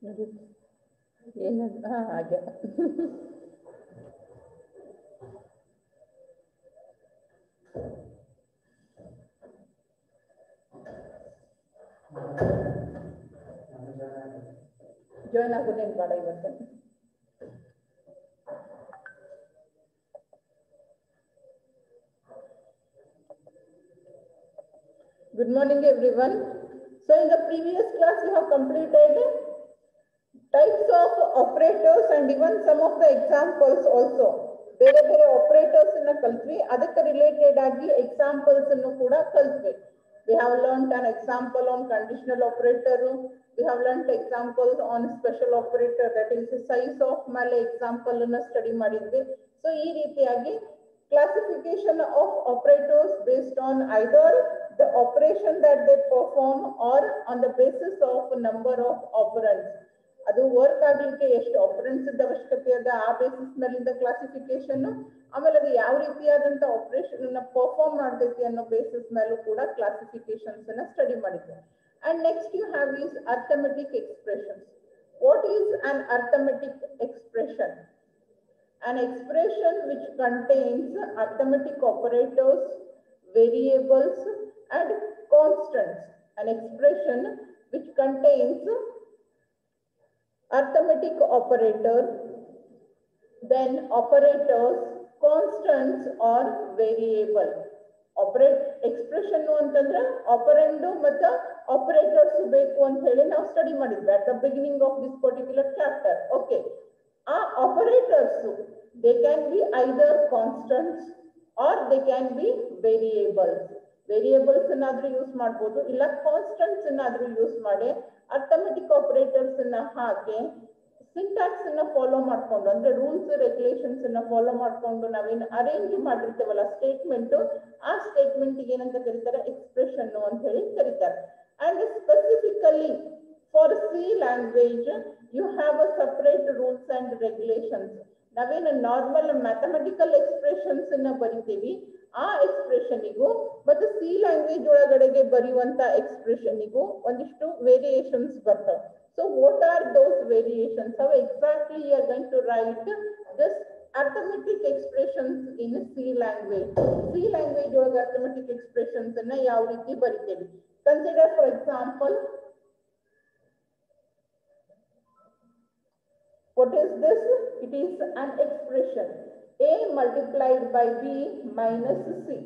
ಏನದು ಹಾಗೆ ಜಾಯ್ನ್ ಆಗೋದೇನು ಬೇಡ ಇವತ್ತು. Good morning everyone. So in the previous class we have completed types of operators and even some of the examples also. ಬೇರೆ ಬೇರೆ operators ಅನ್ನು ಕಲ್ತ್ವಿ, ಅದಕ್ಕೆ ರಿಲೇಟೆಡ್ ಆಗಿ ಎಕ್ಸಾಂಪಲ್ಸ್ ಅನ್ನು ಕೂಡ ಕಲ್ತ್ವಿ. We have learned an example on conditional operator. We have learned examples on special operator, that is size of ಮೇಲೆ example ಅನ್ನು study ಮಾಡಿದ್ವಿ. ಸೊ ಈ ರೀತಿಯಾಗಿ classification of operators based on either the operation that they perform or on the basis of number of operands. ಅದು work ಆಗಲಿಕ್ಕೆ ಎಷ್ಟು operands ಅವಶ್ಯಕತೆ ಅದ ಆ ಬೇಸಿಸ್ ಮೇಲಿಂದ ಕ್ಲಾಸಿಫಿಕೇಶನ್, ಆಮೇಲೆ ಅದು ಯಾವ ರೀತಿಯಾದಂತ ಆಪರೇಷನ್ ಅನ್ನ ಪರ್ಫಾರ್ಮ್ ಮಾಡ್ತೈತಿ ಅನ್ನೋ ಬೇಸಿಸ್ ಮೇಲೂ ಕೂಡ ಕ್ಲಾಸಿಫಿಕೇಶನ್ಸ್ ಅನ್ನ ಸ್ಟಡಿ ಮಾಡಿದ್ವಿ. And next you have is arithmetic expressions. What is an arithmetic expression? An expression which contains arithmetic operators, variables and constants. An expression which contains arithmetic operator, then operators, constants or variable. Operate expression ಅಂತಂದ್ರೆ ಆಪರೆಂಡ್ ಮತ್ತು operators ಬೇಕು ಅಂತ ಹೇಳಿ ನಾವು study ಮಾಡಿದ್ವಿ at the beginning of this particular chapter. Okay. Operators, they can be either constants or they can be variables. Variables ಅನ್ನಾದ್ರೂ use ಮಾಡಬಹುದು, ಇಲ್ಲ ಕಾನ್ಸ್ಟೆಂಟ್ಸ್ ಅನ್ನಾದ್ರೂ ಯೂಸ್ ಮಾಡಿ ಅರ್ಥಮೆಟಿಕ್ ಆಪರೇಟರ್ಸ್ ಅನ್ನ ಹಾಕಿ ಸಿಂಟ್ಯಾಕ್ಸ್ ಅನ್ನ ಫಾಲೋ ಮಾಡ್ಕೊಂಡು, ಅಂದ್ರೆ ರೂಲ್ಸ್ ರೆಗ್ಯುಲೇಷನ್ಸ್ ಅನ್ನ ಫಾಲೋ ಮಾಡ್ಕೊಂಡು ನಾವೇನು ಅರೇಂಜ್ ಮಾಡಿರ್ತೇವಲ್ಲ ಸ್ಟೇಟ್ಮೆಂಟ್, ಆ ಸ್ಟೇಟ್ಮೆಂಟ್ ಏನಂತ ಕರೀತಾರೆ? ಎಕ್ಸ್ಪ್ರೆಷನ್ ಅಂತ ಹೇಳಿ ಕರೀತಾರೆ. And specifically for C language, you have a separate rules and regulations. ನಾವೇನು ನಾರ್ಮಲ್ ಮ್ಯಾಥಮೆಟಿಕಲ್ ಎಕ್ಸ್ಪ್ರೆಷನ್ಸ್ ಅನ್ನ ಬರಿತೀವಿ, ಆ ಎಕ್ಸ್ಪ್ರೆಷನ್ನಿಗೂ ಮತ್ತು ಸಿ ಲ್ಯಾಂಗ್ವೇಜ್ ಒಳಗಡೆಗೆ ಬರೆಯುವಂತ ಎಕ್ಸ್ಪ್ರೆಷನ್ನಿಗೂ ಒಂದಿಷ್ಟು ವೇರಿಯೇಷನ್ಸ್ ಬರ್ತವೆ. So what are those variations? How exactly you are going to write this arithmetic expressions in C language? C language ಒಳಗೆ arithmetic expressions ಅನ್ನ ಯಾವ ರೀತಿ ಬರಿತೀವಿ? Consider for example, what is this? It is an expression a multiplied by b minus c.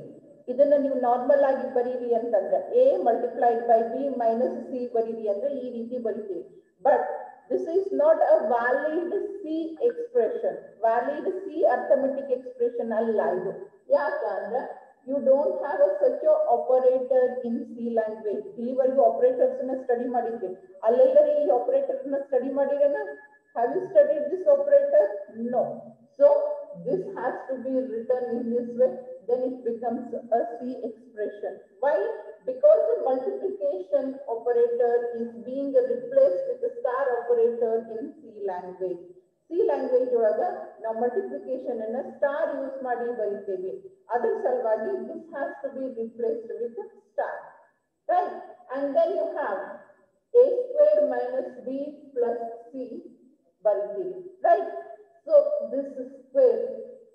ಇದನ್ನ ನೀವು normal ಆಗಿ ಬರೀರಿ ಅಂತಂದ್ರೆ a multiplied by b minus c ಬರೀರಿ ಅಂದ್ರೆ ಈ ರೀತಿ ಬರಿತೀವಿ. But this is not a valid C expression. Valid C arithmetic expression ಅಲ್ಲ ಇದು. ಯಾಕಂದ್ರೆ you don't have a such a operator in C language. ಇಲ್ಲಿವರೆಗೂ ಆಪರೇಟರ್ಸ್ ಅನ್ನ ಸ್ಟಡಿ ಮಾಡಿದ್ವಿ, ಅಲ್ಲೆಲ್ಲರೂ ಈ ಆಪರೇಟರ್ ಅನ್ನ study ಮಾಡಿರೇನ? Have you studied this operator? No. So this has to be written in this way, then it becomes a C expression. Why? Because the multiplication operator is being replaced with the star operator in C language. C language ಒಳಗ ನಾವು multiplication ಅನ್ನ star use ಮಾಡಿ ಬರೀತೇವೆ, ಅದರ ಸಲುವಾಗಿ this has to be replaced with star, right? And then you have a square minus b plus c ಬರೀತೀವಿ, right? So this square,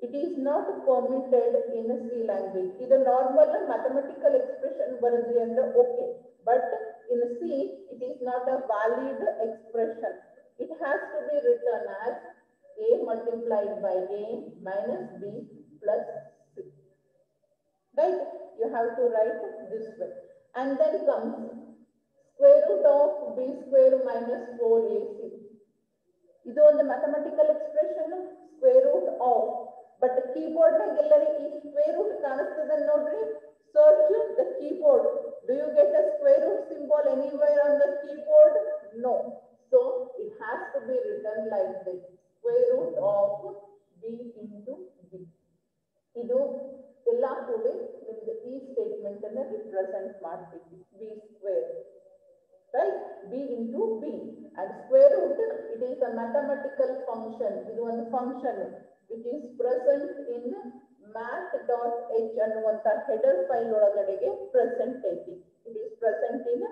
it is not permitted in a C language. ಇದು normal mathematical expression ಬರೆದ್ರಿ ಅಂದ್ರೆ okay, but in C it is not a valid expression. It has to be written as a multiplied by a minus b plus c, right? You have to write this way. And then comes square root of b square minus 4ac. ಇದು ಒಂದು mathematical expression, square root of. But keyboard ನಾಗ ಎಲ್ಲರೂ ಈ square root ಕಾಣಿಸ್ತದ ನೋಡ್ರಿ. Search the keyboard. Do you get a square root symbol anywhere on the keyboard? No. So it has to be written like this, square root of b into b. ಇದು ಎಲ್ಲ ಕೂಡ ನಿಮ್ದು ಈ statement ಅನ್ನ represent ಮಾಡ್ತೀವಿ, b square, right? b into b. And square root, it is a mathematical function. It is a function which is present in math.h ಅನ್ನುವಂತ header file ಒಳಗಡೆಗೆ present ಐತಿ. It is present in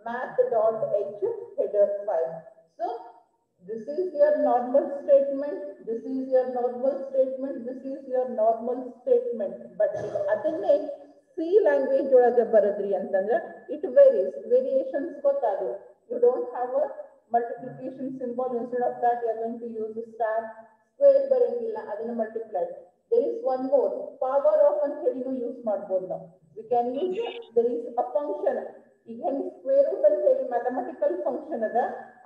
math.h header file. So This is your normal statement, this is your normal statement, this is your normal statement. But adinne C language ಒಳಗೆ ಬರದ್ರಿ ಅಂತಂದ್ರೆ it varies. Variations ಗೊತ್ತಾದು. You don't have a multiplication symbol. Instead of that, you are going to use a star. Square ಬರಂಗಿಲ್ಲ, ಅದನ್ನ multiply. There is one more. Power of ಅಂತ ಹೇಳಿನೂ use ಮಾಡ್ಬೋದು ನಾವು. We can use, there is a function. ಈಗ ಹೆಂಗ್ square root ಅಂತ ಹೇಳಿ mathematical function ಅದ,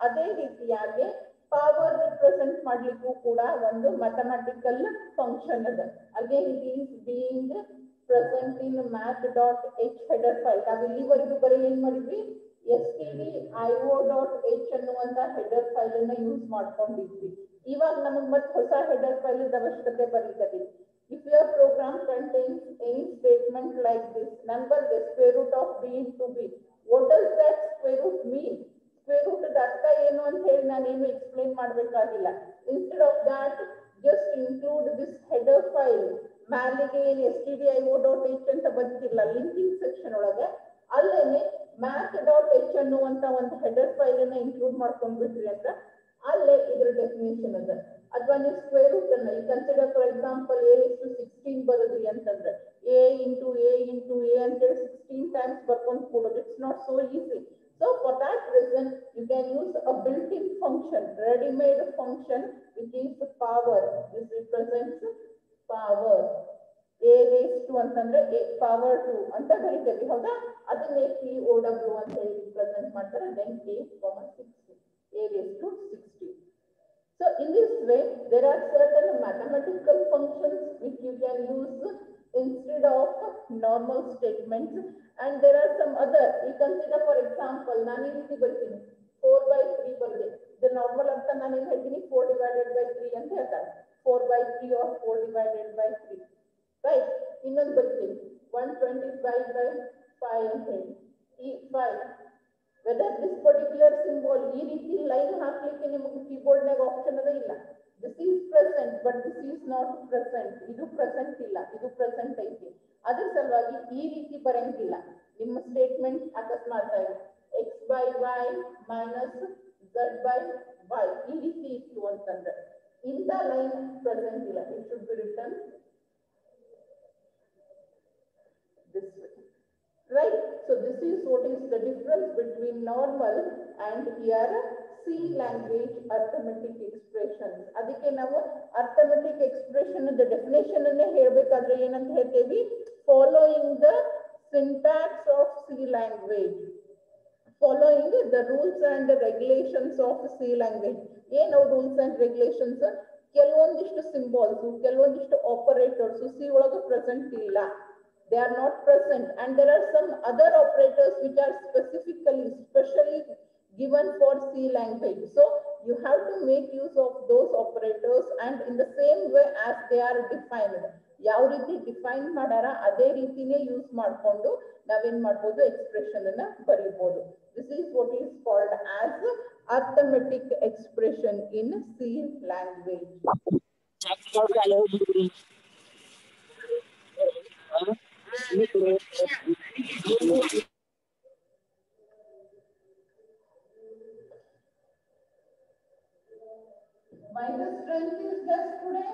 ಅದೇ ರೀತಿಯಾಗಿ ಪವರ್ ರಿಪ್ರೆಸೆಂಟ್ ಮಾಡ್ಲಿಕ್ಕೂ ಕೂಡ ಒಂದು ಮ್ಯಾಥಮೆಟಿಕಲ್ ಫಂಕ್ಷನ್ ಅದ. Again it is being present in math.h header file. ನಾವು ಇಲ್ಲಿವರೆಗೂ ಬರೀ ಏನ್ ಮಾಡಿದ್ವಿ, stdio.h ಅನ್ನುವಂತ ಹೆಡರ್ ಫೈಲ್ ಅನ್ನ ಯೂಸ್ ಮಾಡ್ಕೊಂಡಿದ್ವಿ. ಇವಾಗ ನಮಗೆ ಮತ್ತೆ ಹೊಸ ಹೆಡರ್ ಫೈಲ್ ಅವಶ್ಯಕತೆ ಬರೀತದೆ. If your program contains any statement like this, number the square root of b into b, what does that square root mean? Square root ಅರ್ಥ ಏನು ಅಂತ ಹೇಳಿ ನಾನು ಏನು ಎಕ್ಸ್ಪ್ಲೇನ್ ಮಾಡಬೇಕಾಗಿಲ್ಲ. Instead of that, just include this header file. ಮ್ಯಾಲಿಗೆ ಏನು stdio.h ಅಂತ ಬಂದಿಲ್ಲ ಲಿಂಕಿಂಗ್ ಸೆಕ್ಷನ್ ಒಳಗೆ, ಅಲ್ಲೇನೆ math.h ಅನ್ನುವಂತ ಒಂದು ಹೆಡರ್ ಫೈಲ್ ಅನ್ನ ಇನ್ಕ್ಲೂಡ್ ಮಾಡ್ಕೊಂಡ್ಬಿಟ್ರಿ ಅಂತ ಅಲ್ಲೇ ಇದ್ರ ಡೆಫಿನೇಷನ್ ಅದ. ಅಥವಾ ನೀವು ಸ್ಕ್ವೇರ್ ರೂಟ್ ಅನ್ನ ಈ ಕನ್ಸಿಡರ್ ಫಾರ್ ಎಕ್ಸಾಂಪಲ್ a:16 ಬರೋದ್ರಿ ಅಂತಂದ್ರೆ a into a into a ಅಂತೇಳಿ 16 ಟೈಮ್ಸ್ ಬರ್ಕೊಂಡು ಕೊಡೋದು. It's not so easy. So for that reason, you can use a built-in function, ready-made function, which is the power. This represents power. A raised to ಅಂತಂದ್ರೆ a power 2 ಅಂತ ಬರೀತೀವಿ, ಹೌದಾ? ಅದನ್ನೇ POW ಅಂತ ಹೇಳಿ represent ಮಾಡ್ತಾರೆ. then a, 60, a raised to 60. So in this way, there are certain mathematical functions which you can use instead of normal statements, and there are some other. You consider for example, ನಾನು ಈ ರೀತಿ ಬರ್ತೀನಿ 4/3 ಬರ್ದೆ. The normal ಅಂತ ನಾನು ಏನು ಹೇಳ್ತೀನಿ 4/3 ಅಂತ ಹೇಳ್ತಾರೆ. 4/3 or 4/3, right? ಇನ್ನೊಂದು ಬರ್ತೀನಿ 125/5 ಅಂತ ಹೇಳಿ. ಈ 5 whether this particular symbol ಈ ರೀತಿ ಲೈನ್ ಹಾಕ್ಲಿಕ್ಕೆ ನಿಮಗೆ ಕೀಬೋರ್ಡ್ ನಾಗ ಆಪ್ಷನ್ ಅದ ಇಲ್ಲ. this is present but this is not present. ಇದು ಪ್ರೆಸೆಂಟ್ ಇಲ್ಲ, ಇದು ಪ್ರೆಸೆಂಟ್ ಐತಿ. ಅದ್ರ ಸಲುವಾಗಿ ಈ ರೀತಿ ಬರಂಗಿಲ್ಲ. ನಿಮ್ಮ ಸ್ಟೇಟ್ಮೆಂಟ್ ಅಕಸ್ಮಾತ್ x/y minus z/y ಈ ರೀತಿ ಇತ್ತು ಅಂತಂದ್ರೆ ಇಂಥ ಲೈನ್ ಪ್ರೆಸೆಂಟ್ ಇಲ್ಲ. it should be written this way. Right? So this is what is the difference between normal and here C language arithmetic expressions. ಅದಕ್ಕೆ ನಾವು arithmetic expression the definition ಅನ್ನು ಹೇಳಬೇಕಾದ್ರೆ ಏನಂತ ಹೇಳ್ತೇವೆ, following the syntax of C language, following the rules and the regulations of C language. ಏನು rules and regulations? ಕೆಲವೊಂದಿಷ್ಟು symbols, ಕೆಲವೊಂದಿಷ್ಟು operators C ಒಳಗೆ ಪ್ರೆಸೆಂಟ್ ಇಲ್ಲ. They are not present, and there are some other operators which are specially given for C language. So you have to make use of those operators, and in the same way as they are defined. ಯಾವ ರೀತಿ define ಮಾಡಾರ ಅದೇ ರೀತಿನೇ use ಮಾಡಿಕೊಂಡು ನಾವೇನ್ ಮಾಡ್ಬೋದು, expression ಅನ್ನ ಬರೀಬಹುದು. This is what is called as arithmetic expression in C language. Minus strength is less today.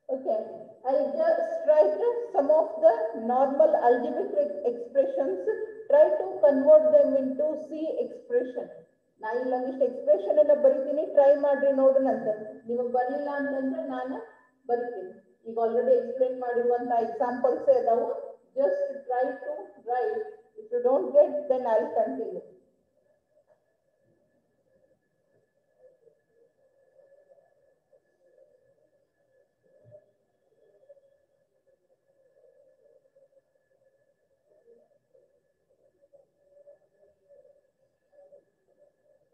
Okay, I just write some of the normal algebraic expressions. Try to convert them into C expression. ನಾ ಇಲ್ಲೊಂದಿಷ್ಟು expression ಎಲ್ಲ ಬರಿತೀನಿ, try ಮಾಡ್ರಿ ನೋಡೋಣ ಅಂತ. ನಿಮಗೆ ಬರಲಿಲ್ಲ ಅಂತಂದ್ರೆ ನಾನು ಬರಿತೀನಿ. ಈಗ ಆಲ್ರೆಡಿ ಎಕ್ಸ್ಪ್ಲೇನ್ ಮಾಡಿರುವಂತ ಎಕ್ಸಾಂಪಲ್ಸ್ ಅದಾವು. Just try to write. If you don't get then I will continue.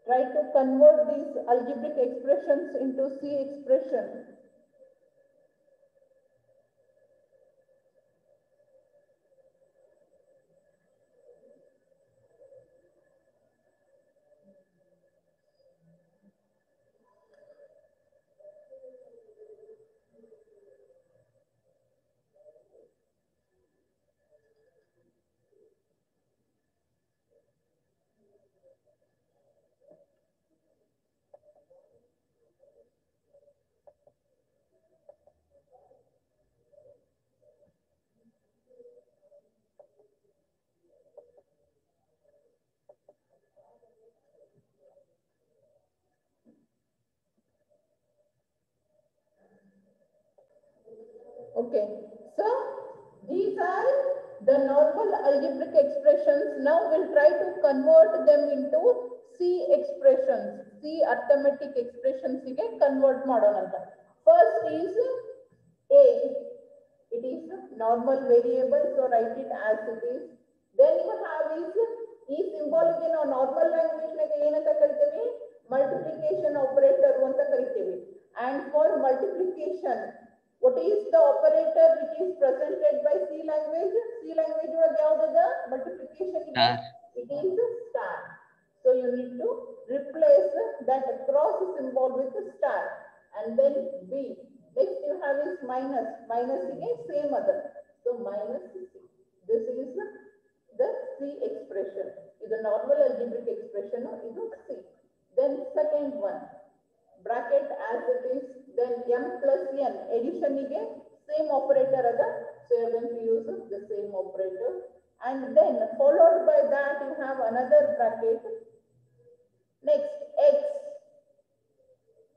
Try to convert these algebraic expressions into C expression. Okay, so these are the normal algebraic expressions. Now we'll try to convert them into C expressions, C arithmetic expressions ಗೆ convert ಮಾಡೋಣ ಅಂತ. First is A. It is normal variable, so write it as it is. Then you have is ಈ symbol ಗೆ ನಾವು normal language ನಾಗ ಏನಂತ ಕರಿತೀವಿ? Multiplication operator ಅಂತ ಕರಿತೀವಿ. And for multiplication, what is the operator which is presented by C language? C language ಒಳಗೆ ಯಾವುದದ multiplication ಇದೆ? It is star. So you need to replace that cross symbol with star. And then B. Next you have is minus. Minus again same other. So minus C. This is the C expression. Is a normal algebraic expression. Is C. Then second one. Bracket as it is, then m plus n addition ige same operator ada, so you are going to use the same operator. And then followed by that you have another bracket, next x,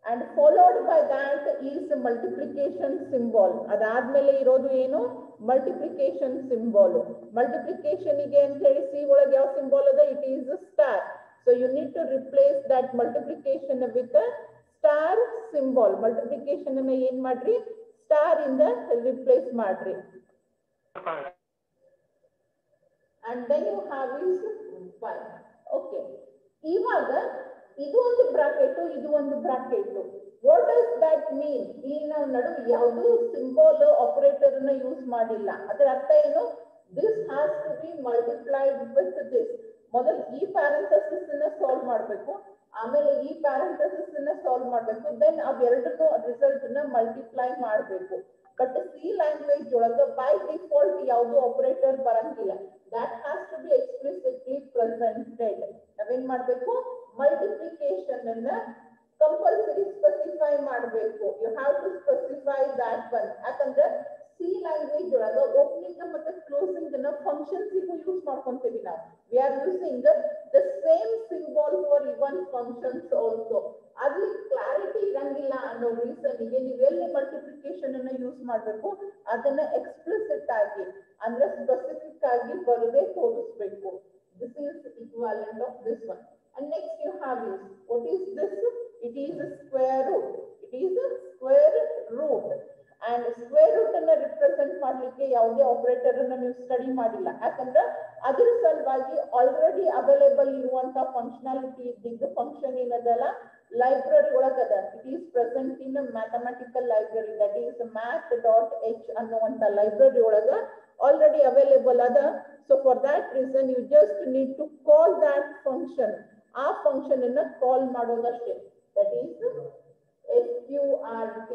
and followed by that is the multiplication symbol. Adadmele irodu eno multiplication symbol. Multiplication ige anta heli C ಒಳಗೆ ಯಾವ symbol ada? It is a star. So you need to replace that multiplication with a star symbol. Multiplication ಅನ್ನು ಏನು ಮಾಡ್ರಿ? Star ಇಂದ replace ಮಾಡ್ರಿ. And then you have is 1. Okay. ಇವಾಗ ಇದು ಒಂದು ಬ್ರಾಕೆಟ್, ಇದು ಒಂದು bracket. What does that mean? ಇಲ್ಲಿ ನಾವು ನಡುವೆ ಯಾವುದು ಸಿಂಬಲ್ ಆಪರೇಟರ್ ಅನ್ನು ಯೂಸ್ ಮಾಡಿಲ್ಲ. ಅದರ ಅರ್ಥ ಏನು? This has to be multiplied with this. ಮೊದಲು ಈ ಪ್ಯಾರಂಥೆಸಿಸ್ ಅನ್ನು ಸಾಲ್ವ್ ಮಾಡಬೇಕು, ಆಮೇಲೆ ಈ ಪ್ಯಾರಂಥೆಸಿಸ್ ಅನ್ನು ಸಾಲ್ವ್ ಮಾಡಬೇಕು, ದೆನ್ ಅವೆರಡನ್ನೂ ರಿಸಲ್ಟ್ ನ ಮಲ್ಟಿಪ್ಲೈ ಮಾಡಬೇಕು. ಬಟ್ ಸಿ ಲ್ಯಾಂಗ್ವೇಜ್ ಒಳಗೆ ಬೈ ಡಿಫಾಲ್ಟ್ ಯಾವುದು ಆಪರೇಟರ್ ಬರಂಗಿಲ್ಲ. That has to be explicitly presented. ನಾವೇನ್ ಮಾಡಬೇಕು? ಮಲ್ಟಿಪ್ಲಿಕೇಶನ್ ಅನ್ನ ಕಂಪಲ್ಸರಿ ಸ್ಪೆಸಿಫೈ ಮಾಡಬೇಕು. You have to specify that one. ಯಾಕಂದ್ರೆ ಸಿ ಲ್ಯಾಂಗ್ವೇಜ್ ಒಳಗೆ ಓಪನಿಂಗ್ ಮತ್ತೆ ಕ್ಲೋಸಿಂಗ್ ಅನ್ನ ಫಂಕ್ಷನ್ಸ್ ಯೂಸ್ ಮಾಡ್ಕೊಂತೀವಿ ನಾವು. We are using the same symbol for even functions also. ಅಲ್ಲಿ ಕ್ಲಾರಿಟಿ ಇರಂಗಿಲ್ಲ ಅನ್ನೋ ರೀಸನ್ ಗೆ ನೀವು ಎಲ್ಲಿ ಮಲ್ಟಿಪ್ಲಿಕೇಶನ್ ಅನ್ನ ಯೂಸ್ ಮಾಡಬೇಕು ಅದನ್ನ ಎಕ್ಸ್ಪ್ಲಿಸಿಟ್ ಆಗಿ ಅಂದ್ರೆ ಸ್ಪೆಸಿಫಿಕ್ ಆಗಿ ಬರದೇ ತೋರಿಸಬೇಕು. This is equivalent of this one. And next you have is, what is this? It is a square root. It is a square root. And square root ಅನ್ನು represent ಮಾಡಲಿಕ್ಕೆ ಯಾವುದೇ ಆಪರೇಟರ್ ಅನ್ನು ನೀವು ಸ್ಟಡಿ ಮಾಡಿಲ್ಲ. ಯಾಕಂದ್ರೆ ಅದರ ಸಲುವಾಗಿ ಆಲ್ರೆಡಿ ಅವೈಲೇಬಲ್ ಇರುವಂತ ಫಂಕ್ಷನಾಲಿಟಿ ಇದ್ದಿದ್ದು ಫಂಕ್ಷನ್ ಏನದಲ್ಲ ಲೈಬ್ರರಿ ಒಳಗದ. It is present in mathematical library, that is math.h ಅನ್ನುವಂತ ಲೈಬ್ರರಿ ಒಳಗ ಆಲ್ರೆಡಿ ಅವೈಲೇಬಲ್ ಅದ. So for that reason you just need to call that function. ಆ ಫಂಕ್ಷನ್ ಅನ್ನ ಕಾಲ್ ಮಾಡೋದಷ್ಟೇ. That is SQRT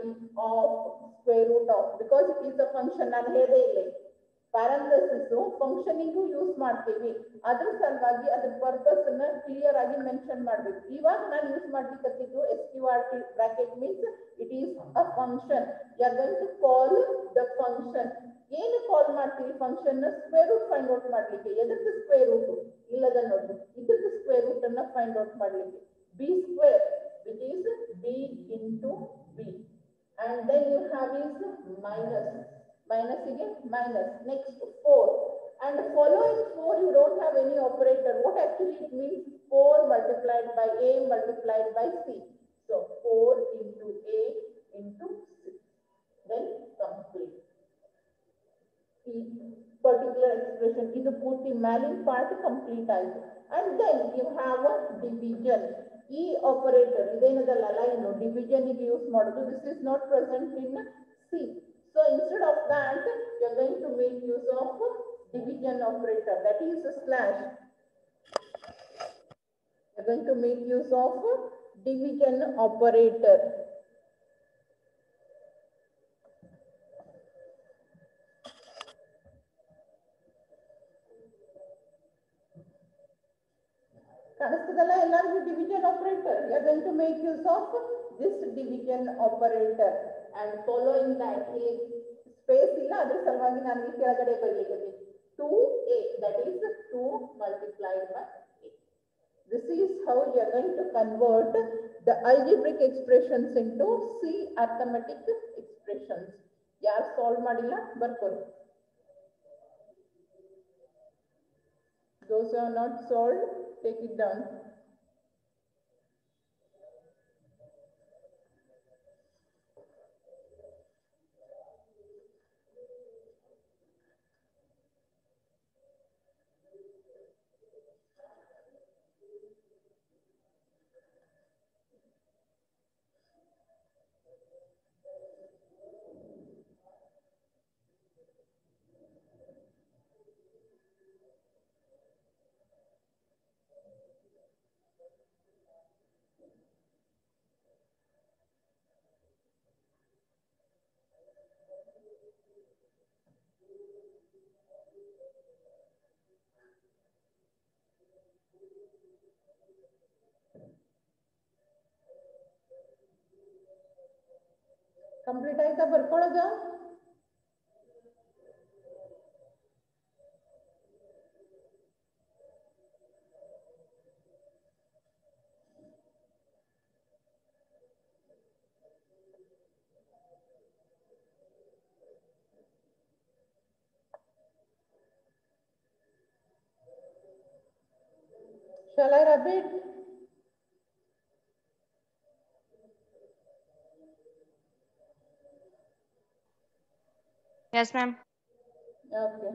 of square root of, because it is a function. ನಾನು ಹೇಳೇ ಇಲ್ಲ, parenthesis functioning use ಮಾಡ್ತೀವಿ. ಅದ್ರ ಸಲುವಾಗಿ ಅದ್ರ ಪರ್ಪಸ್ ಅನ್ನ ಕ್ಲಿಯರ್ ಆಗಿ ಮೆನ್ಷನ್ ಮಾಡ್ಬೇಕು. ಇವಾಗ ನಾನು ಯೂಸ್ ಮಾಡ್ಲಿಕ್ಕತ್ತಿದ್ದು SQRT bracket means it is a function. You are going to call the function. ಏನು ಕಾಲ್ ಮಾಡ್ತೀವಿ function? Square root find out ಮಾಡ್ಲಿಕ್ಕೆ. ಎದಕ್ಕೆ ಸ್ಕ್ವೇರ್ ರೂಟ್ ಇಲ್ಲದ ನೋಡ್ರಿ, ಇದಕ್ಕೆ ಸ್ಕ್ವೇರ್ ರೂಟ್ ಅನ್ನ ಫೈಂಡ್ ಔಟ್ ಮಾಡ್ಲಿಕ್ಕೆ. b square, which is b into b, and then you have is minus. Minus again minus. Next 4, and following 4 you don't have any operator. What actually it means? 4 multiplied by a multiplied by c. So 4 into a into 6, then complete. ಈ particular expression ಇದು ಪೂರ್ತಿ ಮ್ಯಾಲಿನ part complete ಆಯಿತು. And then you have a division. ಈ operator ಇದೇನದಲ್ಲ line division ಗೆ use ಮಾಡೋದು. This is not present in C. So instead of that you are going to make use of division operator, that is slash. You are going to make use of division operator. ಕಾಣಿಸ್ತದಲ್ಲ ಎಲ್ಲರಿಗೂ division operator. You are going to make use of this division operator and following that space ಇಲ್ಲ, ಅದ್ರ ಸಲುವಾಗಿ ನಾನು ಈ ಕೆಳಗಡೆ ಬರೆಯಲಿಕ್ಕೆ 2a, that is 2 multiplied by a. This is how you are going to convert the algebraic expressions into C arithmetic expressions. ಯಾರು solve ಮಾಡಿಲ್ಲ ಬರ್ಕೊಳ್ಳಿ. Those who are not solved, take it down. Complete ಆಯ್ತಾ ಬರ್ಕೊಳ್ಳೋದು? Shall I repeat? Yes, ma'am. Okay.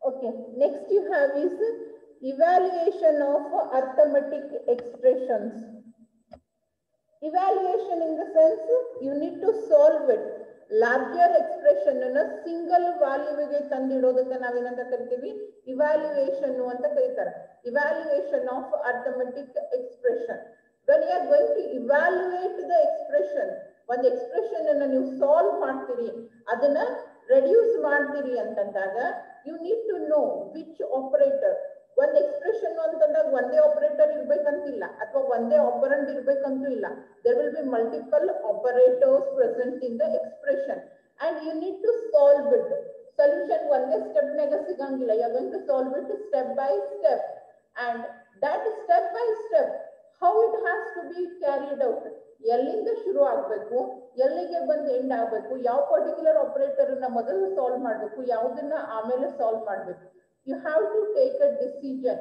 Okay, next you have is evaluation of arithmetic expressions. Evaluation in the sense you need to solve it. Larger expression ಅನ್ನು single value ಗೆ ತಂದಿಡೋದಕ್ಕೆ ನಾವೇನಂತ ಕರಿತೀವಿ? Evaluation ಅಂತ ಕರೀತಾರೆ. Evaluation of arithmetic expression. When you are going to evaluate the expression, ಒಂದು expression ಅನ್ನು ನೀವು solve ಮಾಡ್ತೀರಿ, ಅದನ್ನ reduce ಮಾಡ್ತೀರಿ ಅಂತಂದಾಗ you need to know which operator. ಒಂದು ಎಕ್ಸ್ಪ್ರೆಷನ್ ಅಂತಂದಾಗ ಒಂದೇ ಆಪರೇಟರ್ ಇರ್ಬೇಕಂತಿಲ್ಲ ಅಥವಾ ಒಂದೇ ಆಪರೆಂಡ್ ಇರ್ಬೇಕಂತೂ ಇಲ್ಲ. There will be multiple operators present in the expression and you need to solve it. Solution ಒಂದೇ ಸ್ಟೆಪ್ ನಾಗ ಸಿಗಂಗಿಲ್ಲ. You are going to solve it step by step and that step by step how it has to be carried out. ಎಲ್ಲಿಂದ ಶುರು ಆಗಬೇಕು, ಎಲ್ಲಿಗೆ ಬಂದು end ಆಗಬೇಕು, ಯಾವ ಪರ್ಟಿಕ್ಯುಲರ್ ಆಪರೇಟರ್ ನ ಮೊದಲು ಸಾಲ್ವ್ ಮಾಡಬೇಕು, ಯಾವುದನ್ನ ಆಮೇಲೆ ಸಾಲ್ವ್ ಮಾಡಬೇಕು. You have to take a decision.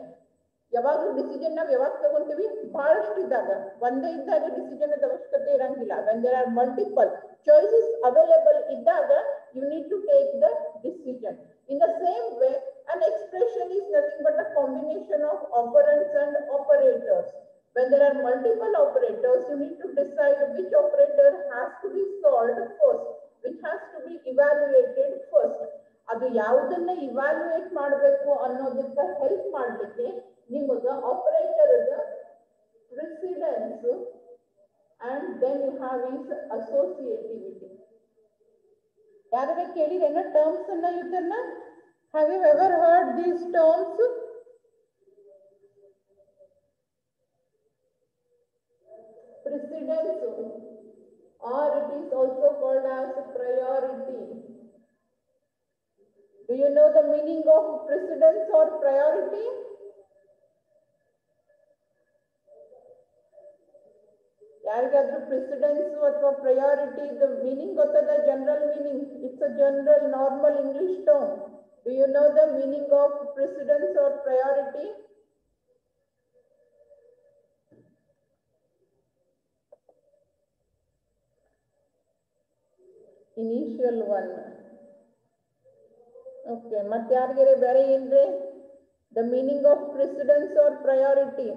ಯಾವಾಗಲೂ ಡಿಸಿಷನ್ ನಾವು ಯಾವಾಗ ತಗೊಂತೀವಿ? ಬಹಳಷ್ಟು ಇದ್ದಾಗ. ಒಂದೇ ಇದ್ದಾಗ ಡಿಸಿಷನ್ ಅವಶ್ಯಕತೆ ಇರಂಗಿಲ್ಲ. when there are multiple choices available ಇದ್ದಾಗ you need to take the decision. In the same way, an expression is nothing but a combination of operands and operators. When there are multiple operators, you need to decide which operator has to be solved first, which has to be evaluated first. ಅದು ಯಾವುದನ್ನ evaluate ಮಾಡಬೇಕು ಅನ್ನೋದಕ್ಕೆ help ಮಾಡಲಿಕ್ಕೆ ನಿಮಗೆ operator precedence and then you have is associativity. ಯಾರಾದ್ರೂ ಕೇಳಿರೇನ terms ಅನ್ನ? ಇದನ್ನ have you ever heard these terms? precedence, or it is also called as priority. Do you know the meaning of precedence or priority? ಯಾರಿಗಾದ್ರೂ precedence ಅಥವಾ priority the meaning ಗೊತ್ತದ? General meaning, it's a general normal English term. Do you know the meaning of precedence or priority? Initial one. Okay, ಮತ್ತೆ ಯಾರಿಗಾರೆ ಬೇರೆ ಏನ್ರಿ the meaning of precedence or priority?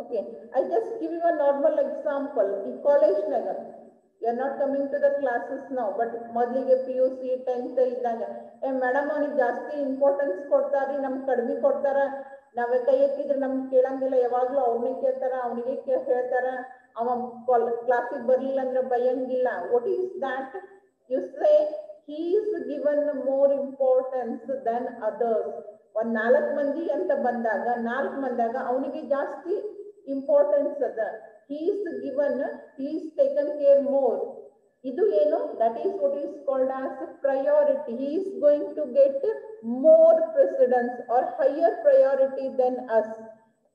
Okay, I just give you a normal example. In college naga, you are not coming to the classes now, but ಮೊದಲಿಗೆ PUC 10th ಇದ್ದಾಗ madam ಅವನಿಗೆ ಜಾಸ್ತಿ importance ಕೊಡ್ತಾರ್ರಿ, ನಮ್ಗೆ ಕಡಿಮೆ ಕೊಡ್ತಾರ, ನಾವೇ ಕೈ ಎತ್ತಿದ್ರೆ ನಮ್ಗೆ ಕೇಳಂಗಿಲ್ಲ, ಯಾವಾಗ್ಲೂ ಅವ್ನಿಗೆ ಕೇಳ್ತಾರ, ಅವನಿಗೆ ಹೇಳ್ತಾರ, ಅವ ಕ್ಲಾಸಿಗೆ ಬರ್ಲಿಲ್ಲ ಅಂದ್ರೆ ಬೈಯಂಗಿಲ್ಲ. What is that? You say he is given more importance than others. ಒಂದ್ 4 ಮಂದಿ ಅಂತ ಬಂದಾಗ 4 ಮಂದಾಗ ಅವನಿಗೆ ಜಾಸ್ತಿ ಇಂಪಾರ್ಟೆನ್ಸ್ ಅದ. he is given, he is taken care more. ಇದು ಏನು? that is what is called as priority. he is going to get more precedence or higher priority than us.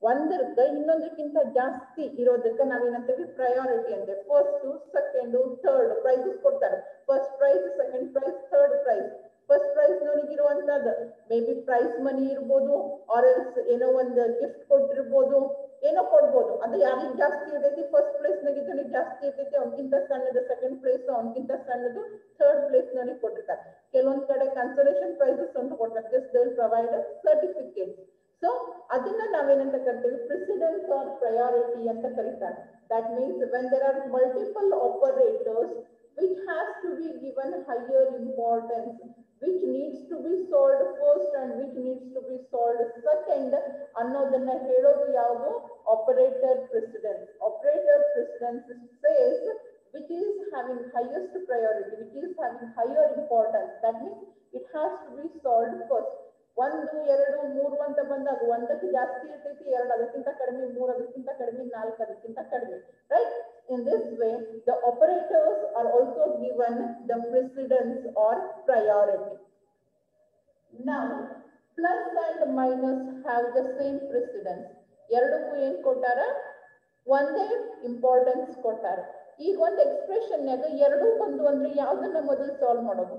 ಒಂದಕ್ಕೆ ಇನ್ನೊಂದಕ್ಕಿಂತ ಜಾಸ್ತಿ ಇರೋದಕ್ಕೆ ನಾವೇನಂತೀವಿ? ಪ್ರಯಾರಿಟಿ ಅಂದ್ರೆ. ಫಸ್ಟ್, ಸೆಕೆಂಡ್, ಥರ್ಡ್ ಪ್ರೈಸಸ್ ಕೊಡ್ತಾರೆ. First prize, second prize, third prize. First prize ನವನಿಗಿರುವಂತದ್ದು may be prize money ಇರ್ಬೋದು, or else ಏನೋ ಒಂದು ಗಿಫ್ಟ್ ಕೊಟ್ಟಿರ್ಬೋದು, ಏನೋ ಕೊಡ್ಬೋದು. ಅದು ಯಾರಿಗೆ ಜಾಸ್ತಿ ಇರ್ತೈತಿ? ಫಸ್ಟ್ ಪ್ಲೇಸ್ ನಾಗಿದ್ದವನಿಗೆ ಜಾಸ್ತಿ ಇರ್ತೈತಿ, ಅವನಕ್ಕಿಂತ ಸಣ್ಣದು ಸೆಕೆಂಡ್ ಪ್ಲೇಸ್, ಅವನಕ್ಕಿಂತ ಸಣ್ಣದು ಥರ್ಡ್ ಪ್ಲೇಸ್ ನವನಿಗೆ ಕೊಟ್ಟಿರ್ತಾರೆ. ಕೆಲವೊಂದ್ ಕಡೆ ಕನ್ಸೋಲೇಷನ್ ಪ್ರೈಸಸ್ ಅಂತ ಕೊಡ್ತಾರೆ. Just they will provide certificate. So ಅದನ್ನ ನಾವೇನಂತ ಕರಿತೀವಿ? ಪ್ರೆಸಿಡೆನ್ಸ್ ಆರ್ ಪ್ರಯಾರಿಟಿ ಅಂತ ಕರೀತಾರೆ. That means when there are multiple operators which has to be given higher importance, which needs to be solved first and which needs to be solved second ಅನ್ನೋದನ್ನ ಹೇಳೋದು ಯಾವುದು? Operator precedence. Operator precedence says which is having highest priority, which is having higher importance. That means it has to be solved first. 1, 2, 3 ಅಂತ ಬಂದಾಗ ಒಂದಕ್ಕೆ ಜಾಸ್ತಿ ಇರ್ತೈತಿ, 2 ಅದಕ್ಕಿಂತ ಕಡಿಮೆ, 3 ಅದಕ್ಕಿಂತ ಕಡಿಮೆ, 4 ಅದಕ್ಕಿಂತ ಕಡಿಮೆ, right? In this way, the operators are also given the precedence or priority. Now, plus and minus have the same precedence. ಎರಡಕ್ಕೂ ಏನ್ ಕೊಟ್ಟಾರ? ಒಂದೇ ಇಂಪಾರ್ಟೆನ್ಸ್ ಕೊಟ್ಟಾರ. ಈಗ ಒಂದು ಎಕ್ಸ್ಪ್ರೆಷನ್ ನಾಗ ಎರಡೂ ಬಂದು ಅಂದ್ರೆ ಯಾವ್ದನ್ನ ಮೊದಲು ಸಾಲ್ವ್ ಮಾಡೋದು?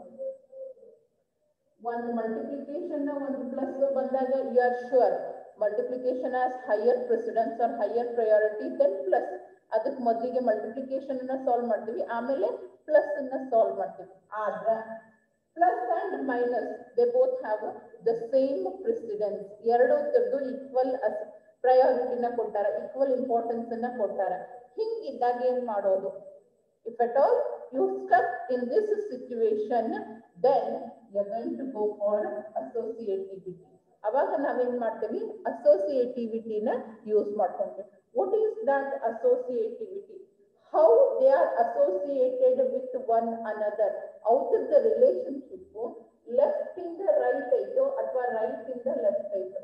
ಒಂದು ಮಲ್ಟಿಪ್ಲಿಕೇಶನ್ ಒಂದು ಪ್ಲಸ್ ಬಂದಾಗ you are sure multiplication has higher precedence or higher priority then plus. ಅದಕ್ಕೆ ಮೊದಲಿಗೆ ಮಲ್ಟಿಪ್ಲಿಕೇಶನ್ ಅನ್ನ ಸಾಲ್ವ್ ಮಾಡ್ತೀವಿ, ಆಮೇಲೆ ಪ್ಲಸ್ ಅನ್ನ ಸಾಲ್ವ್ ಮಾಡ್ತೀವಿ. ಆದ್ರೆ plus and minus they both have the same precedence. ಎರಡೂ ತೆಗೆದು ಈಕ್ವಲ್ ಪ್ರಯಾರಿಟಿನ ಕೊಟ್ಟಾರ, ಈಕ್ವಲ್ ಇಂಪಾರ್ಟೆನ್ಸ್ ಅನ್ನ ಕೊಟ್ಟಾರ. ಹಿಂಗಿದ್ದಾಗ ಏನ್ ಮಾಡೋದು? If at all you stuck in this situation, then you are going to go for associativity. ಅವಾಗ ನಾವೇನ್ ಮಾಡ್ತೀವಿ? ಅಸೋಸಿಯೇಟಿವಿಟಿನ ಯೂಸ್ ಮಾಡ್ಕೊಂತೀವಿ. What is that associativity? How they are associated with one another. Out of the relationship, left in the right ಐತೋ ಅಥವಾ right in the left ಐತೋ.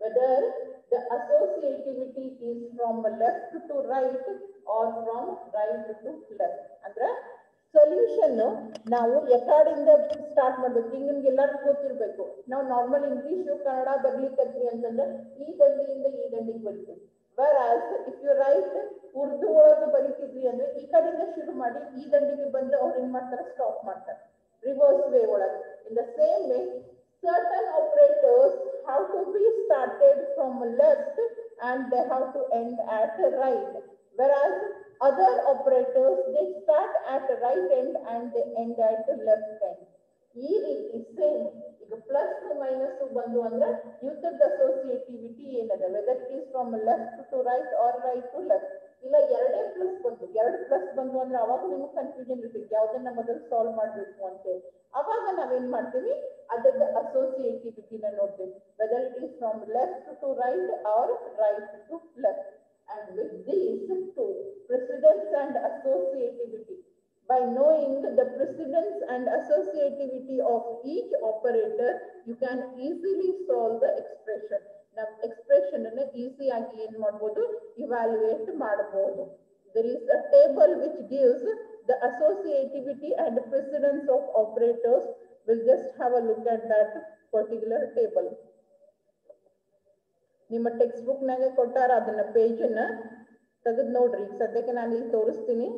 Whether the associativity is from left to right or from right to left. ಅಂದ್ರೆ solution ನಾವು ಎಕಾಡಿಂದ start ಮಾಡ್ಬೇಕು. ಈಗ ನಿಮ್ಗೆ ಎಲ್ಲರಿಗೂ ಗೊತ್ತಿರ್ಬೇಕು, ನಾವು normal English Kannada ಬರ್ಲಿಕ್ಕತ್ವಿ ಅಂತಂದ್ರೆ ಈ ದಂಡಿಯಿಂದ ಈ ದಂಡಿಗೆ ಬರ್ತೀವಿ. whereas if you write Urdu ಒಳಗೆ ಬರೀತಿದ್ವಿ ಅಂದ್ರೆ ಈ ಕಡೆಯಿಂದ ಶುರು ಮಾಡಿ ಈ ದಂಡಿಗೆ ಬಂದು ಅವ್ರು ಏನ್ ಮಾಡ್ತಾರೆ? ಸ್ಟಾಪ್ ಮಾಡ್ತಾರೆ, ರಿವರ್ಸ್ ವೇ ಒಳಗೆ. In the same way certain operators have to be started from left and they have to end at right, whereas other operators they start at right end and they end at left end. ಈ ರೀತಿ same ಈಗ plus minus ಬಂದು ಅಂದ್ರೆ user associativity ಏನದ? Whether it is from left to right or right to left. ಇಲ್ಲ ಎರಡೇ plus ಬಂದು, 2 plus ಬಂದು ಅಂದ್ರೆ ಅವಾಗ ನಿಮ್ಗೆ ಕನ್ಫ್ಯೂಷನ್ ಇರ್ತೈತಿ ಯಾವ್ದನ್ನ ಮೊದಲು ಸಾಲ್ವ್ ಮಾಡ್ಬೇಕು ಅಂತೇಳಿ. ಅವಾಗ ನಾವೇನ್ ಮಾಡ್ತೀವಿ? ಅದರ ಅಸೋಸಿಯೇಟಿವಿಟಿನ ನೋಡ್ತೀವಿ. Whether it is from left to right or right to left. And with these two, precedence and associativity, By knowing the precedence and associativity of each operator, you can easily solve the expression. Now, expression ಅನ್ನು easy ಆಗಿ ಏನು ಮಾಡಬಹುದು, evaluate ಮಾಡಬಹುದು. There is a table which gives the associativity and precedence of operators. We'll just have a look at that particular table. ನಿಮ್ಮ text book ನಾಗೆ ಕೊಟ್ಟಾರ, ಅದನ್ನ page ಅನ್ನ ತೆಗೆದು ನೋಡ್ರಿ. ಸದ್ಯಕ್ಕೆ ನಾನು ಇಲ್ಲಿ ತೋರಿಸ್ತೀನಿ.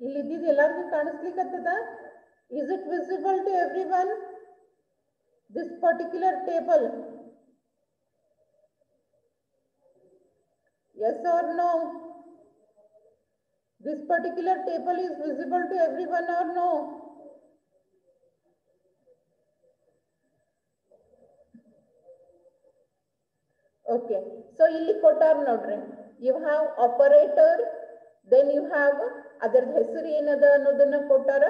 ಇಲ್ಲಿ ಇದ್ದಿದ್ದು ಎಲ್ಲರಿಗೂ ಕಾಣಿಸ್ಲಿಕ್ಕತ್ತದ? Is it visible to everyone? This particular table? Yes or no? This particular table is visible to everyone or no? Okay. So ಇಲ್ಲಿ ಕೊಟ್ಟಾರ ನೋಡ್ರಿ. You have operator, then you have ಅದರ ಹೆಸರು ಏನದ ಅನ್ನೋದನ್ನ ಕೊಟ್ಟಾರ,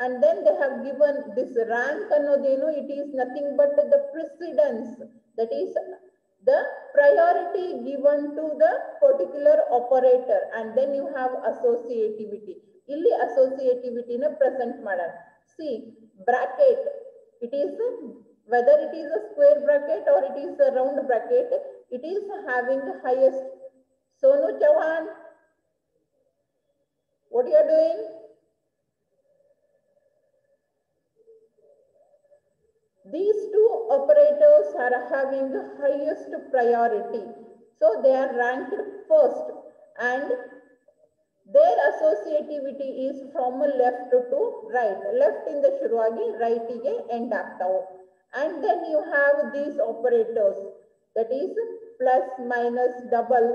and then they have given this rank ಅನ್ನೋದೇನು, it is nothing but the precedence, that is the priority given to the particular operator, and then you have associativity. ಇಲ್ಲಿ associativity ನ present ಮಾಡಾರ. See, bracket, it is whether it is a square bracket or it is a round bracket, it is having highest. Sonu Chauhan, what you are doing? These two operators are having the highest priority. So they are ranked first, and their associativity is from left to right. Left in the shuruvagi, right ige end ಆಗ್ತಾವು. And then you have these operators, that is plus, minus, double,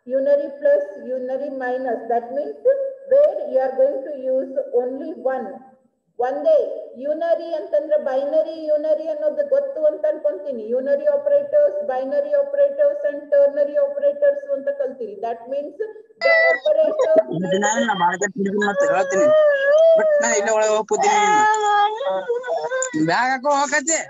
unary plus, unary minus. That means where you are going to use only one. ಒಂದೇ ಯೂನರಿ ಅಂತಂದ್ರೆ binary ಯೂನರಿ ಅನ್ನೋದು ಗೊತ್ತು ಅಂತ ಅನ್ಕೊಂತೀನಿ. Unary operators, binary operators and ternary operators ಅಂತ ಕಲ್ತೀರಿ. That means the operator bag ಹಾಕೋ ಹೋಗತ್ತೆ.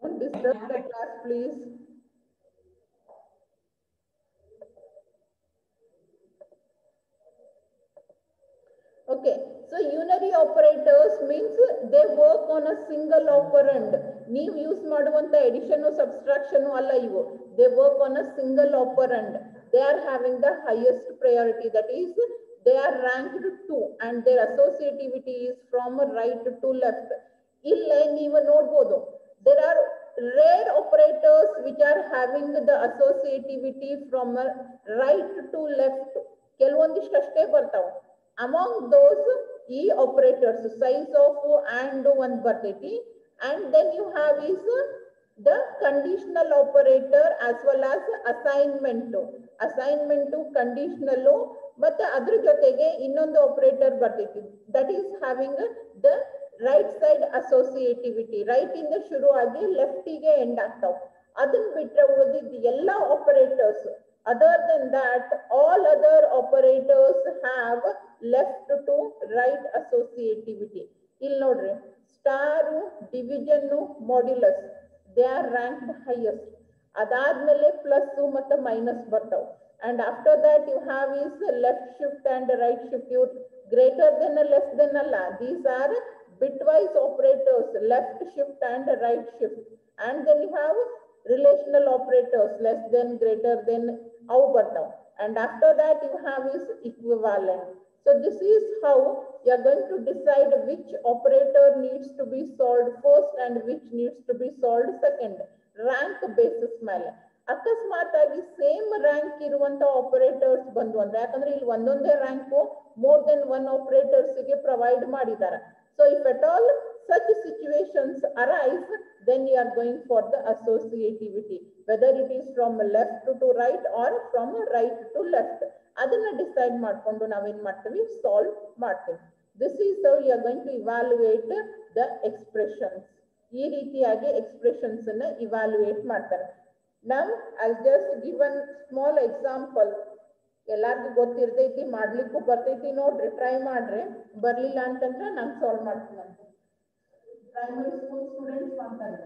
Don't disturb the class, please. Okay, so unary operators means they work on a single operand. ನೀವು ಯೂಸ್ ಮಾಡುವಂತ addition subtraction ಅಲ್ಲ ಇವು. They work on a single operand. They are having the highest priority, that is they are ranked 2, and their associativity is from right to left. ಇಲ್ಲೇ ನೀವು ನೋಡಬಹುದು, there are rare operators which are having the associativity from right to left. ಕೆಲವೊಂದಿಷ್ಟು ಅಷ್ಟೇ ಬರ್ತಾವ. Among those e operators, size of and one ಬರ್ತೈತಿ, and then you have is the conditional operator as well as assignment. Assignment conditional ಮತ್ತೆ ಅದ್ರ ಜೊತೆಗೆ ಇನ್ನೊಂದು operator ಬರ್ತೈತಿ, that is having the right side associativity. right ಇಂದ ಶುರು ಆಗಿ left ಗೆ ಎಂಡ್ ಆಗ್ತಾವ. ಅದನ್ನ ಬಿಟ್ರೆ ಉಳಿದಿದ್ದ ಎಲ್ಲಾ operators, other than that all other operators have left to right associativity. ಇಲ್ಲಿ ನೋಡ್ರಿ, star, division, modulus, they are ranked highest. ಅದಾದ್ಮೇಲೆ ಪ್ಲಸ್ ಮತ್ತೆ ಮೈನಸ್ ಬರ್ತಾವ. and after that you have is left shift and right shift. You greater than less than ಅಲ್ಲ, these are bitwise operators, left shift and right shift. and then you have relational operators, less than, greater than, ಅವು ಬರ್ತಾವ. and after that you have is equivalent. So this is how you are going to decide which operator needs to be solved first and which needs to be solved second. Rank basis ಮೇಲೆ ಅಕಸ್ಮಾತ್ ಆಗಿ same rank ಇರುವಂತ operators ಬಂದು ಅಂದ್ರೆ ಯಾಕಂದ್ರೆ ಇಲ್ಲಿ ಒಂದೊಂದೇ rank more than one operators ಗೆ ಪ್ರೊವೈಡ್ ಮಾಡಿದ್ದಾರೆ. So if at all such situations arise, then you are going for the associativity, whether it is from left to right or from right to left. ಅದನ್ನ decide ಮಾಡ್ಕೊಂಡು ನಾವೇನ್ ಮಾಡ್ತೀವಿ, solve ಮಾಡ್ತೀವಿ. This is how you are going to evaluate the expressions. ಈ ರೀತಿಯಾಗಿ expressions ಅನ್ನ evaluate ಮಾಡ್ತಾರೆ. Now I'll just give one small example. ಎಲ್ಲಾರ್ಗೂ ಗೊತ್ತಿರ್ತೈತಿ, ಮಾಡ್ಲಿಕ್ಕೂ ಬರ್ತೈತಿ. ನೋಡ್ರಿ, ಟ್ರೈ ಮಾಡ್ರಿ. ಬರ್ಲಿಲ್ಲ ಅಂತಂದ್ರೆ ನಾನು ಸಾಲ್ವ್ ಮಾಡ್ತೀನಿ. ಪ್ರೈಮರಿ ಸ್ಕೂಲ್ ಸ್ಟೂಡೆಂಟ್ಸ್ ಮಾಡ್ತಾರೆ.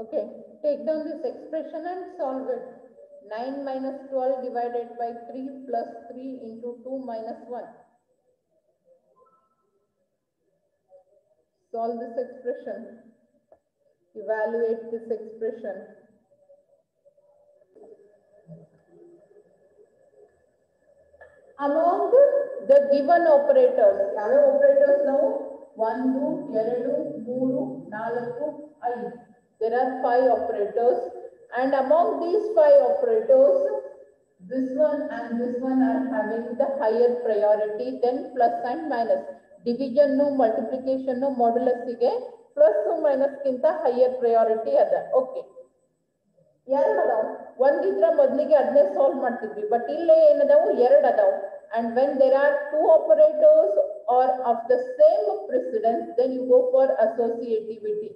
Okay, take down this expression and solve it. 9 minus 12 divided by 3 plus 3 into 2 minus 1. Solve this expression. Evaluate this expression. Among the given operators, ಯಾವ operators ನಾವು 1, 2, 3, 4, 5. There are 5 operators, and among these 5 operators, this one and this one are having the higher priority than plus and minus. Division no, multiplication no, modulus ಗೆ plus minus ಗಿಂತ higher priority ಅದ. Okay. ಎರಡು ಅದಾವ. ಒಂದಿದ್ರ ಮೊದಲಿಗೆ ಅದನ್ನೇ solve ಮಾಡ್ತಿದ್ವಿ, but ಇಲ್ಲೇ ಏನದಾವು, ಎರಡು ಅದಾವು. And when there are 2 operators or of the same precedence, then you go for associativity.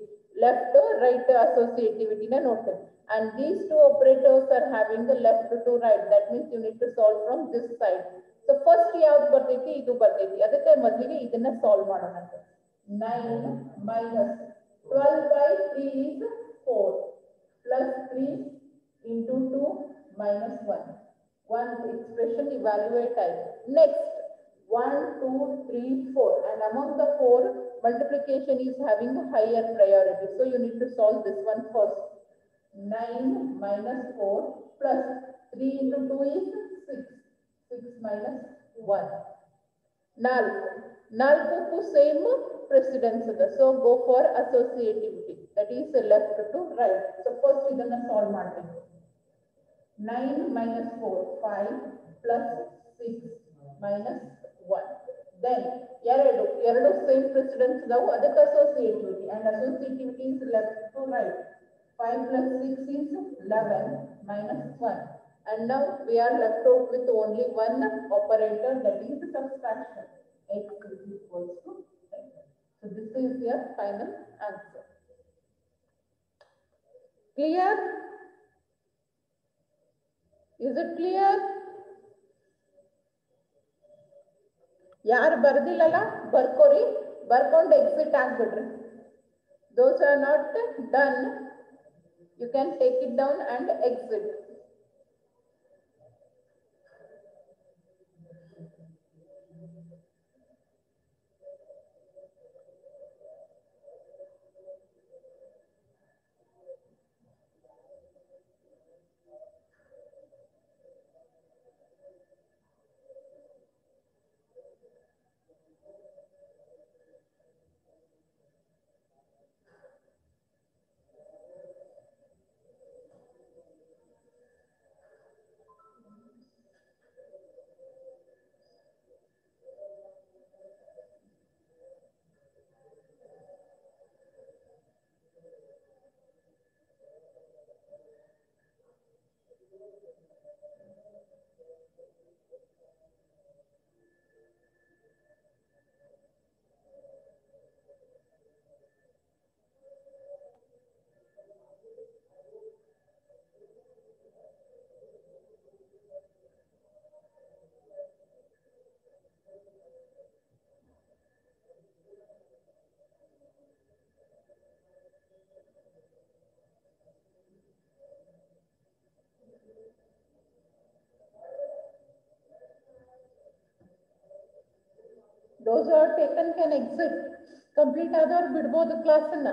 Left to right associativity na noted. And these 2 operators are having the left to right. That means you need to solve from this side. So first ಯಾವ್ದು ಬರ್ತೈತಿ, ಇದು ಬರ್ತೈತಿ. ಅದಕ್ಕೆ ಮೊದಲಿಗೆ ಇದನ್ನ solve ಮಾಡೋಣ. 9 minus 12 by 3 is 4 plus 3 into 2 minus 1. One expression evaluate type. Next 1, 2, 3, 4, and among the 4, multiplication is having a higher priority. So you need to solve this one first. 9 minus 4 plus 3 into 2 is 6. 6 minus 1. Nalku same precedence. So go for associativity. That is left to right. So first idana solve ಮಾಡ್ತೀನಿ. 9 minus 4, 5 plus 6 minus 1. Then ಎರಡು same precedence ಇದಾವು, ಅದಕ್ಕೆ associativity, and associativity is left to right. 5 plus 6 is 11 minus 1. And now we are left out with only one operator, that is subtraction. X is equals to 10. So this is your final answer. Clear? Is it clear? ಯಾರು ಬರ್ದಿಲ್ಲಲ್ಲ ಬರ್ಕೋರಿ, ಬರ್ಕೊಂಡು exit ಆಗ್ಬಿಡ್ರಿ. Those are not done, you can take it down and exit. Those are taken can exit. Complete ಆದವ್ರು ಬಿಡ್ಬೋದು ಕ್ಲಾಸನ್ನ.